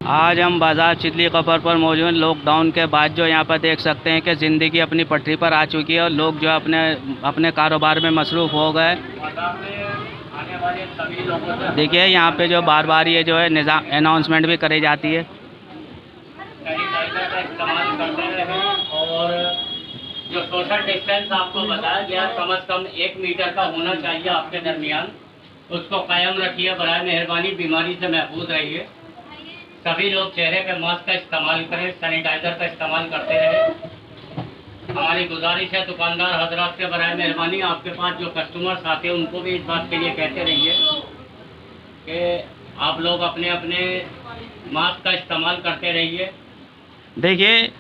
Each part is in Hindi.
आज हम बाज़ार चितली कबर पर मौजूद। लॉकडाउन के बाद जो यहाँ पर देख सकते हैं कि ज़िंदगी अपनी पटरी पर आ चुकी है और लोग जो अपने अपने कारोबार में मसरूफ़ हो गए। देखिए यहाँ पे जो बार बार ये जो है निज़ाम अनाउंसमेंट भी करी जाती है। सैनिटाइजर का इस्तेमाल करते रहें और जो सोशल डिस्टेंस आपको बताया गया कम से कम 1 मीटर का होना चाहिए आपके दरमियान, उसको कायम रखिए। बराए मेहरबानी बीमारी से महफूज रहिए। सभी लोग चेहरे पे मास्क का इस्तेमाल करें, सैनिटाइजर का इस्तेमाल करते रहें। हमारी गुजारिश है दुकानदार हजरात के बराए मेहरबानी आपके पास जो कस्टमर्स आते हैं उनको भी इस बात के लिए कहते रहिए कि आप लोग अपने अपने मास्क का इस्तेमाल करते रहिए। देखिए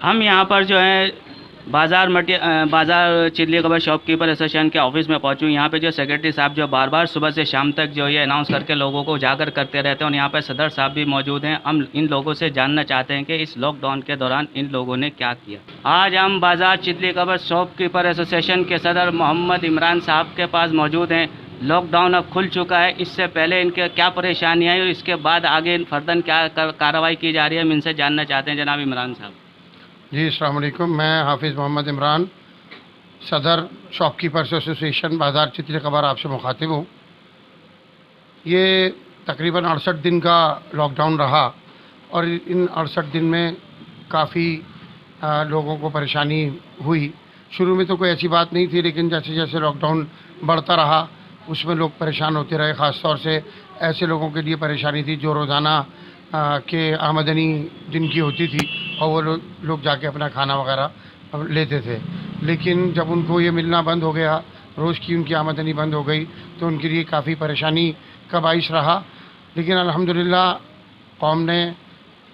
हम यहाँ पर जो है बाज़ार चितली कबर शॉपकीपर एसोसिएशन के ऑफिस में पहुँचूँ। यहाँ पे जो सेक्रेटरी साहब जो बार बार सुबह से शाम तक जो ये अनाउंस करके लोगों को उजागर करते रहते हैं और यहाँ पर सदर साहब भी मौजूद हैं। हम इन लोगों से जानना चाहते हैं कि इस लॉकडाउन के दौरान इन लोगों ने क्या किया। आज हम बाज़ार चितली कबर शॉपकीपर एसोसिएशन के सदर मोहम्मद इमरान साहब के पास मौजूद हैं। लॉकडाउन अब खुल चुका है, इससे पहले इनके क्या परेशानी आई और इसके बाद आगे फर्दन क्या कार्रवाई की जा रही है, हम इनसे जानना चाहते हैं। जनाब इमरान साहब जी अस्सलाम वालेकुम। मैं हाफिज़ मोहम्मद इमरान, सदर शॉपकीपर्स एसोसिएशन बाज़ार चितली कबर आपसे मुखातिब हूँ। ये तकरीबन 68 दिन का लॉकडाउन रहा और इन 68 दिन में काफ़ी लोगों को परेशानी हुई। शुरू में तो कोई ऐसी बात नहीं थी, लेकिन जैसे जैसे लॉकडाउन बढ़ता रहा उसमें लोग परेशान होते रहे। ख़ास तौर से ऐसे लोगों के लिए परेशानी थी जो रोज़ाना के आमदनी जिनकी होती थी और वो लोग जाके अपना खाना वगैरह लेते थे। लेकिन जब उनको ये मिलना बंद हो गया, रोज़ की उनकी आमदनी बंद हो गई, तो उनके लिए काफ़ी परेशानी का बाइस रहा। लेकिन अल्हम्दुलिल्लाह कौम ने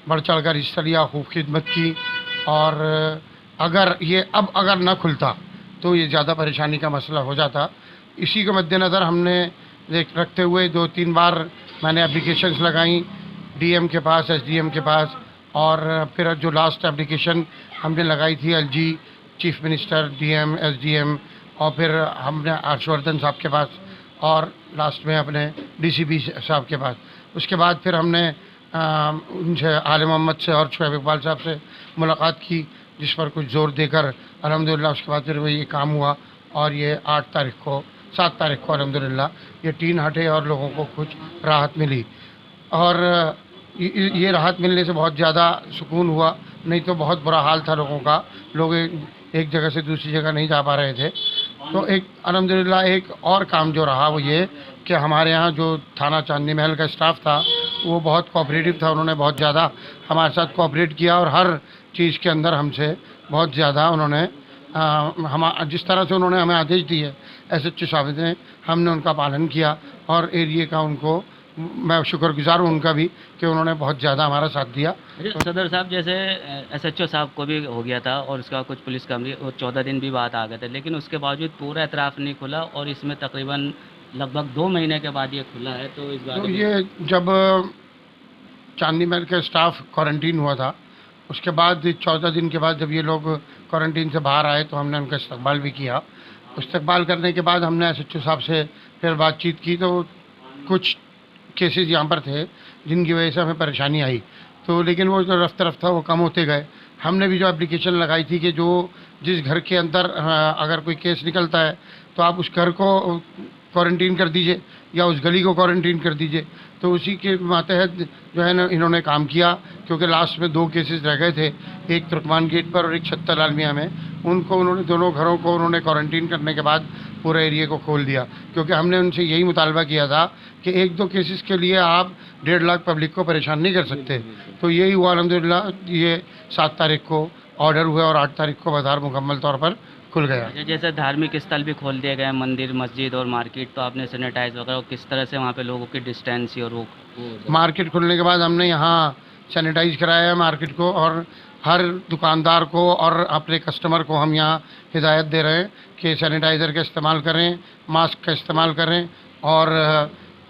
बढ़ चढ़ कर हिस्सा लिया, खूब खिदमत की और अगर न खुलता तो ये ज़्यादा परेशानी का मसला हो जाता। इसी के मद्देनज़र हमने रखते हुए 2-3 बार मैंने एप्लीकेशंस लगाई डीएम के पास, एसडीएम के पास, और फिर जो लास्ट एप्लीकेशन हमने लगाई थी LG chief minister, DM, SDM, और फिर हमने हर्षवर्धन साहब के पास और लास्ट में अपने डीसीपी साहब के पास। उसके बाद फिर हमने उनसे आले मोहम्मद से और शुएब इकबाल साहब से मुलाकात की, जिस पर कुछ ज़ोर देकर अल्हम्दुलिल्लाह उसके बाद फिर वो ये काम हुआ और ये 7 तारीख को अल्हम्दुलिल्लाह ये टीन हटे और लोगों को कुछ राहत मिली। और ये राहत मिलने से बहुत ज़्यादा सुकून हुआ, नहीं तो बहुत बुरा हाल था लोगों का। लोग एक जगह से दूसरी जगह नहीं जा पा रहे थे। तो एक अल्हम्दुलिल्लाह एक और काम जो रहा वो ये कि हमारे यहाँ जो थाना चांदनी महल का स्टाफ था वो बहुत कोऑपरेटिव था। उन्होंने बहुत ज़्यादा हमारे साथ कोऑपरेट किया और हर चीज़ के अंदर हमसे बहुत ज़्यादा उन्होंने जिस तरह से उन्होंने हमें आदेश दिए एसएचओ साहब ने, हमने उनका पालन किया और एरिए का उनको मैं शुक्रगुजार हूँ उनका भी कि उन्होंने बहुत ज़्यादा हमारा साथ दिया। सदर साहब जैसे एसएचओ साहब को भी हो गया था और उसका कुछ पुलिस कर्मी और 14 दिन भी बाद आ गए थे, लेकिन उसके बावजूद पूरा एतराफ़ नहीं खुला और इसमें तकरीबन लगभग 2 महीने के बाद ये खुला है। तो इस बारे तो में ये जब चांदनी महल का स्टाफ क्वारंटीन हुआ था, उसके बाद 14 दिन के बाद जब ये लोग क्वारंटीन से बाहर आए तो हमने उनका इस्तकबाल भी किया। इस्तकबाल करने के बाद हमने एसएचओ साहब से फिर बातचीत की, तो कुछ केसेस यहाँ पर थे जिनकी वजह से हमें परेशानी आई, तो लेकिन वो जो रफ्ता रफ्ता वो कम होते गए। हमने भी जो एप्लीकेशन लगाई थी कि जो जिस घर के अंदर अगर कोई केस निकलता है तो आप उस घर को क्वारंटीन कर दीजिए या उस गली को क्वारंटीन कर दीजिए। तो उसी के मातहत जो है ना इन्होंने काम किया, क्योंकि लास्ट में 2 केसेस रह गए थे, एक तुर्कमान गेट पर और एक छत्तर लालमिया में। उनको उन्होंने दोनों घरों को उन्होंने क्वारंटीन करने के बाद पूरे एरिया को खोल दिया, क्योंकि हमने उनसे यही मुतालबा किया था कि 1-2 केसेस के लिए आप 1.5 लाख पब्लिक को परेशान नहीं कर सकते। तो यही हुआ अल्हम्दुलिल्लाह। ये 7 तारीख को ऑर्डर हुआ और 8 तारीख को बाज़ार मुकम्मल तौर पर खुल गया। जैसे धार्मिक स्थल भी खोल दिए गए, मंदिर, मस्जिद और मार्केट, तो आपने सैनिटाइज वगैरह किस तरह से वहाँ पे लोगों की डिस्टेंस और वो मार्केट खुलने के बाद हमने यहाँ सैनिटाइज कराया है मार्केट को, और हर दुकानदार को और अपने कस्टमर को हम यहाँ हिदायत दे रहे हैं कि सैनिटाइज़र का इस्तेमाल करें, मास्क का इस्तेमाल करें और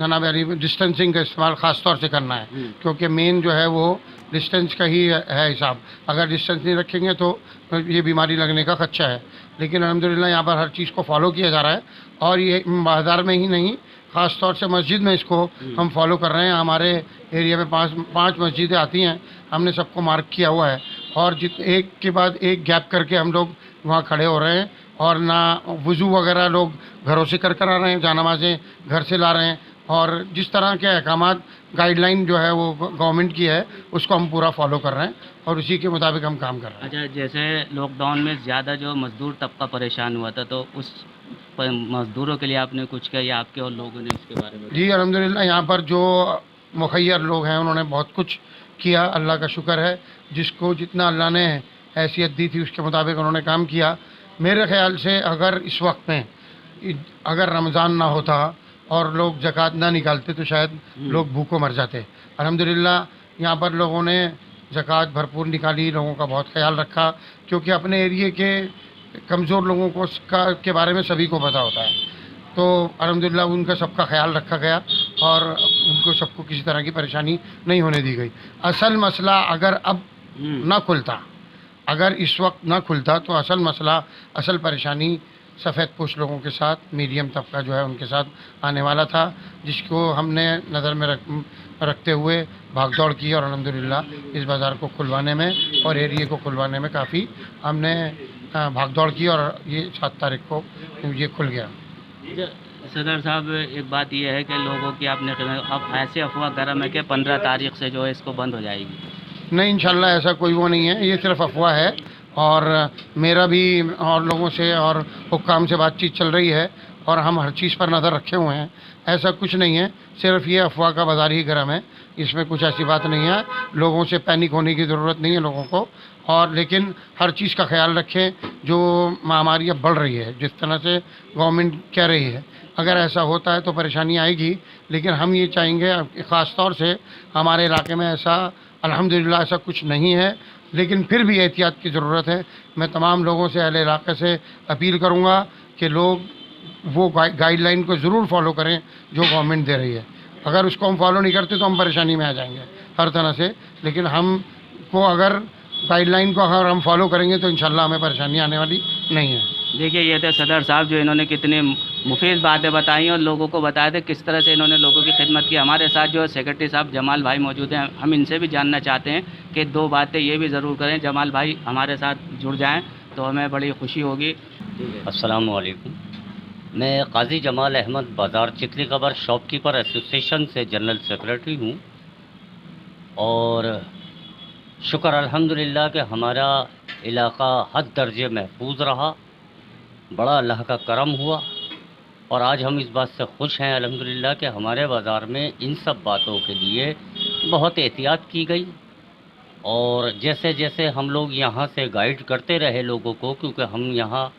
जनाब यानी डिस्टेंसिंग का इस्तेमाल ख़ास तौर से करना है, क्योंकि मेन जो है वो डिस्टेंस का ही है हिसाब। अगर डिस्टेंस नहीं रखेंगे तो ये बीमारी लगने का खदशा है। लेकिन अल्हम्दुलिल्लाह यहाँ पर हर चीज़ को फॉलो किया जा रहा है और ये बाज़ार में ही नहीं ख़ास तौर से मस्जिद में इसको हम फॉलो कर रहे हैं। हमारे एरिया में पांच मस्जिदें आती हैं, हमने सबको मार्क किया हुआ है और एक के बाद एक गैप करके हम लोग वहाँ खड़े हो रहे हैं और ना वज़ू वगैरह लोग घरों से कर आ रहे हैं, जानमाज़ें घर से ला रहे हैं और जिस तरह के अहकामात गाइडलाइन जो है वो गवर्नमेंट की है उसको हम पूरा फॉलो कर रहे हैं और उसी के मुताबिक हम काम कर रहे हैं। अच्छा, जैसे लॉकडाउन में ज़्यादा जो मज़दूर तबका परेशान हुआ था, तो उस मज़दूरों के लिए आपने कुछ किया या आपके और लोगों ने इसके बारे में? जी अल्हम्दुलिल्लाह, यहाँ पर जो मुखैर लोग हैं उन्होंने बहुत कुछ किया, अल्लाह का शुक्र है। जिसको जितना अल्लाह ने हैसियत दी थी उसके मुताबिक उन्होंने काम किया। मेरे ख़्याल से अगर इस वक्त में अगर रमज़ान ना होता और लोग ज़कात ना निकालते तो शायद लोग भूखों मर जाते। अल्हम्दुलिल्लाह यहाँ पर लोगों ने ज़कात भरपूर निकाली, लोगों का बहुत ख्याल रखा, क्योंकि अपने एरिए के कमज़ोर लोगों को के बारे में सभी को पता होता है। तो अल्हम्दुलिल्लाह उनका सबका ख्याल रखा गया और उनको सबको किसी तरह की परेशानी नहीं होने दी गई। असल मसला अगर अब ना खुलता, अगर इस वक्त ना खुलता तो असल मसला, असल परेशानी सफ़ेद पोश लोगों के साथ, मीडियम तबका जो है उनके साथ आने वाला था, जिसको हमने नज़र में रखते हुए भाग दौड़ की और अल्हम्दुलिल्लाह इस बाज़ार को खुलवाने में और एरिए को खुलवाने में काफ़ी हमने भाग दौड़ की और ये 7 तारीख को ये खुल गया। सदर साहब, एक बात यह है कि लोगों की आपने अब ऐसे अफवाह गर्म है कि 15 तारीख से जो है इसको बंद हो जाएगी। नहीं, इंशाल्लाह ऐसा कोई वो नहीं है, ये सिर्फ अफवाह है और मेरा भी और लोगों से और हुक्काम से बातचीत चल रही है और हम हर चीज़ पर नज़र रखे हुए हैं। ऐसा कुछ नहीं है, सिर्फ ये अफवाह का बाज़ार ही गर्म है, इसमें कुछ ऐसी बात नहीं है। लोगों से पैनिक होने की ज़रूरत नहीं है लोगों को, और लेकिन हर चीज़ का ख्याल रखें। जो महामारी अब बढ़ रही है, जिस तरह से गवर्नमेंट कह रही है, अगर ऐसा होता है तो परेशानी आएगी, लेकिन हम ये चाहेंगे ख़ास तौर से हमारे इलाके में ऐसा अल्हम्दुलिल्लाह ऐसा कुछ नहीं है, लेकिन फिर भी एहतियात की ज़रूरत है। मैं तमाम लोगों से, अहले इलाके से अपील करूँगा कि लोग वो गाइडलाइन को ज़रूर फॉलो करें जो गवर्नमेंट दे रही है। अगर उसको हम फॉलो नहीं करते तो हम परेशानी में आ जाएंगे हर तरह से, लेकिन हमको अगर गाइडलाइन को अगर हम फॉलो करेंगे तो इंशाल्लाह हमें परेशानी आने वाली नहीं है। देखिए, ये थे सदर साहब जो इन्होंने कितनी मुफीद बातें बताई और लोगों को बताया थे किस तरह से इन्होंने लोगों की खिदमत की। हमारे साथ जो सेक्रेटरी साहब जमाल भाई मौजूद हैं, हम इनसे भी जानना चाहते हैं कि 2 बातें ये भी ज़रूर करें। जमाल भाई हमारे साथ जुड़ जाएं तो हमें बड़ी खुशी होगी। अस्सलाम वालेकुम। मैं काजी जमाल अहमद बाज़ार चितली कबर शॉपकीपर एसोसिएशन से जनरल सेक्रेटरी हूँ और शुक्र अल्हम्दुलिल्लाह कि हमारा इलाका हद दर्जे महफूज रहा, बड़ा अल्लाह का करम हुआ और आज हम इस बात से खुश हैं अल्हम्दुलिल्लाह कि हमारे बाज़ार में इन सब बातों के लिए बहुत एहतियात की गई। और जैसे जैसे हम लोग यहाँ से गाइड करते रहे लोगों को, क्योंकि हम यहाँ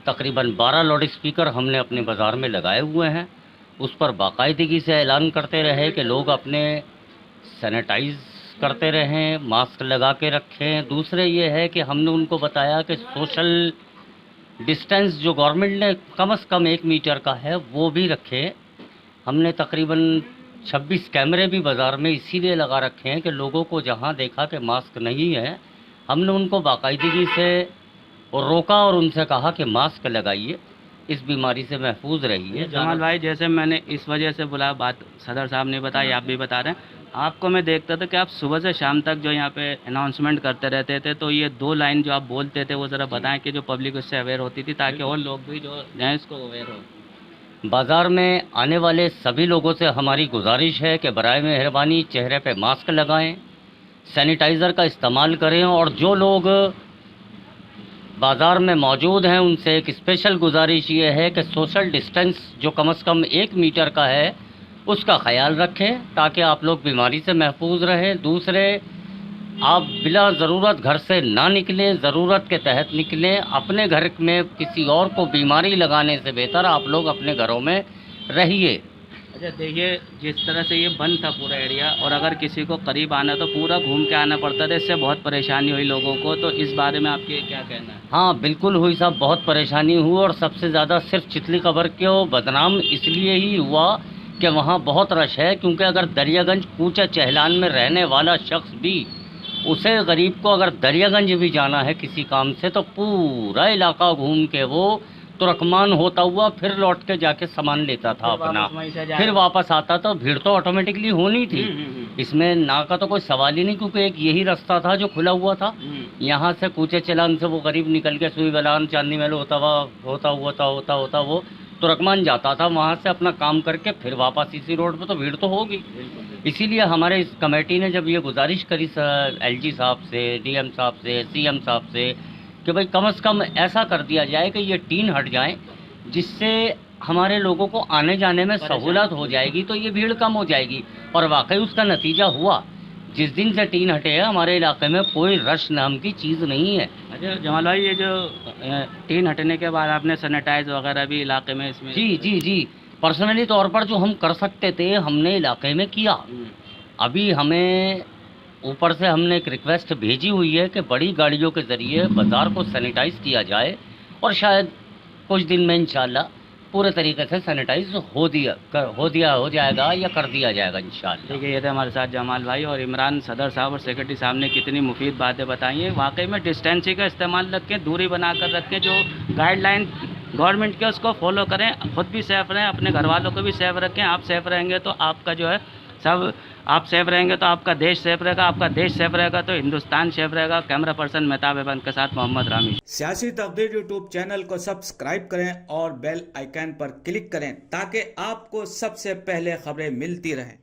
तकरीबन 12 लाउड स्पीकर हमने अपने बाज़ार में लगाए हुए हैं, उस पर बाकायदगी से ऐलान करते रहे कि लोग अपने सैनिटाइज़ करते रहें, मास्क लगा के रखें। दूसरे ये है कि हमने उनको बताया कि सोशल डिस्टेंस जो गवर्नमेंट ने कम से कम 1 मीटर का है वो भी रखें। हमने तकरीबन 26 कैमरे भी बाज़ार में इसीलिए लगा रखे हैं कि लोगों को जहां देखा कि मास्क नहीं है, हमने उनको बाकायदगी से रोका और उनसे कहा कि मास्क लगाइए, इस बीमारी से महफूज रहिए। जमाल भाई, जैसे मैंने इस वजह से बुलाया, बात सदर साहब ने बताई, आप भी बता रहे हैं, आपको मैं देखता था कि आप सुबह से शाम तक जो यहाँ पे अनाउंसमेंट करते रहते थे, तो ये 2 लाइन जो आप बोलते थे वो ज़रा बताएं कि जो पब्लिक उससे अवेयर होती थी, ताकि और लोग भी जो हैं इसको अवेयर हो। बाज़ार में आने वाले सभी लोगों से हमारी गुजारिश है कि बराए मेहरबानी चेहरे पे मास्क लगाएं, सैनिटाइज़र का इस्तेमाल करें और जो लोग बाज़ार में मौजूद हैं उनसे एक स्पेशल गुजारिश ये है कि सोशल डिस्टेंस जो कम से कम 1 मीटर का है उसका ख्याल रखें ताकि आप लोग बीमारी से महफूज रहें। दूसरे, आप बिला ज़रूरत घर से ना निकलें, ज़रूरत के तहत निकलें। अपने घर में किसी और को बीमारी लगाने से बेहतर आप लोग अपने घरों में रहिए। अच्छा, देखिए, जिस तरह से ये बंद था पूरा एरिया और अगर किसी को करीब आना तो पूरा घूम के आना पड़ता था, इससे बहुत परेशानी हुई लोगों को, तो इस बारे में आपके क्या कहना है? हाँ बिल्कुल हुई साहब, बहुत परेशानी हुई और सबसे ज़्यादा सिर्फ चितली कबर को बदनाम इसलिए ही हुआ कि वहाँ बहुत रश है, क्योंकि अगर दरियागंज कूचा चहलान में रहने वाला शख्स भी, उसे गरीब को अगर दरियागंज भी जाना है किसी काम से तो पूरा इलाका घूम के वो तुर्कमान होता हुआ फिर लौट के जाके सामान लेता था अपना, फिर वापस आता था। भीड़ तो ऑटोमेटिकली होनी थी, इसमें ना का तो कोई सवाल ही नहीं, क्योंकि एक यही रास्ता था जो खुला हुआ था। यहाँ से कूचे चलान से वो गरीब निकल के सुई बलान चांदनी महल होता वो तुर्कमान जाता था, वहाँ से अपना काम करके फिर वापस इसी रोड पे, तो भीड़ तो होगी। इसीलिए हमारे इस कमेटी ने जब ये गुजारिश करी LG साहब से, DM साहब से, CM साहब से कि भाई कम से कम ऐसा कर दिया जाए कि ये टीन हट जाए, जिससे हमारे लोगों को आने जाने में सहूलत हो जाएगी, तो ये भीड़ कम हो जाएगी। और वाकई उसका नतीजा हुआ। जिस दिन से टीन हटे है हमारे इलाके में कोई रश नाम की चीज़ नहीं है। अच्छा जमाल भाई, ये जो टीन हटने के बाद आपने सैनिटाइज वगैरह भी इलाके में इसमें? जी पर्सनली तौर पर जो हम कर सकते थे हमने इलाके में किया। अभी हमें ऊपर से हमने एक रिक्वेस्ट भेजी हुई है कि बड़ी गाड़ियों के ज़रिए बाज़ार को सैनिटाइज़ किया जाए, और शायद कुछ दिन में इंशाल्लाह पूरे तरीके से सैनिटाइज हो जाएगा या कर दिया जाएगा इंशाल्लाह। ठीक है, ये थे हमारे साथ जमाल भाई और इमरान सदर साहब और सेक्रेटरी साहब ने कितनी मुफीद बातें बताई हैं। वाकई में डिस्टेंसिंग का इस्तेमाल रखें, दूरी बनाकर रखें, जो गाइडलाइन गवर्नमेंट के उसको फॉलो करें, खुद भी सेफ़ रहें, अपने घर वालों को भी सेफ़ रखें। आप सेफ़ रहेंगे तो आपका जो है सब, आप सेफ़ रहेंगे तो आपका देश सेफ़ रहेगा, आपका देश सेफ़ रहेगा तो हिंदुस्तान सेफ़ रहेगा। कैमरा पर्सन मेहताब एबन के साथ मोहम्मद रामी। सियासी तकदीर यूट्यूब चैनल को सब्सक्राइब करें और बेल आइकन पर क्लिक करें ताकि आपको सबसे पहले खबरें मिलती रहें।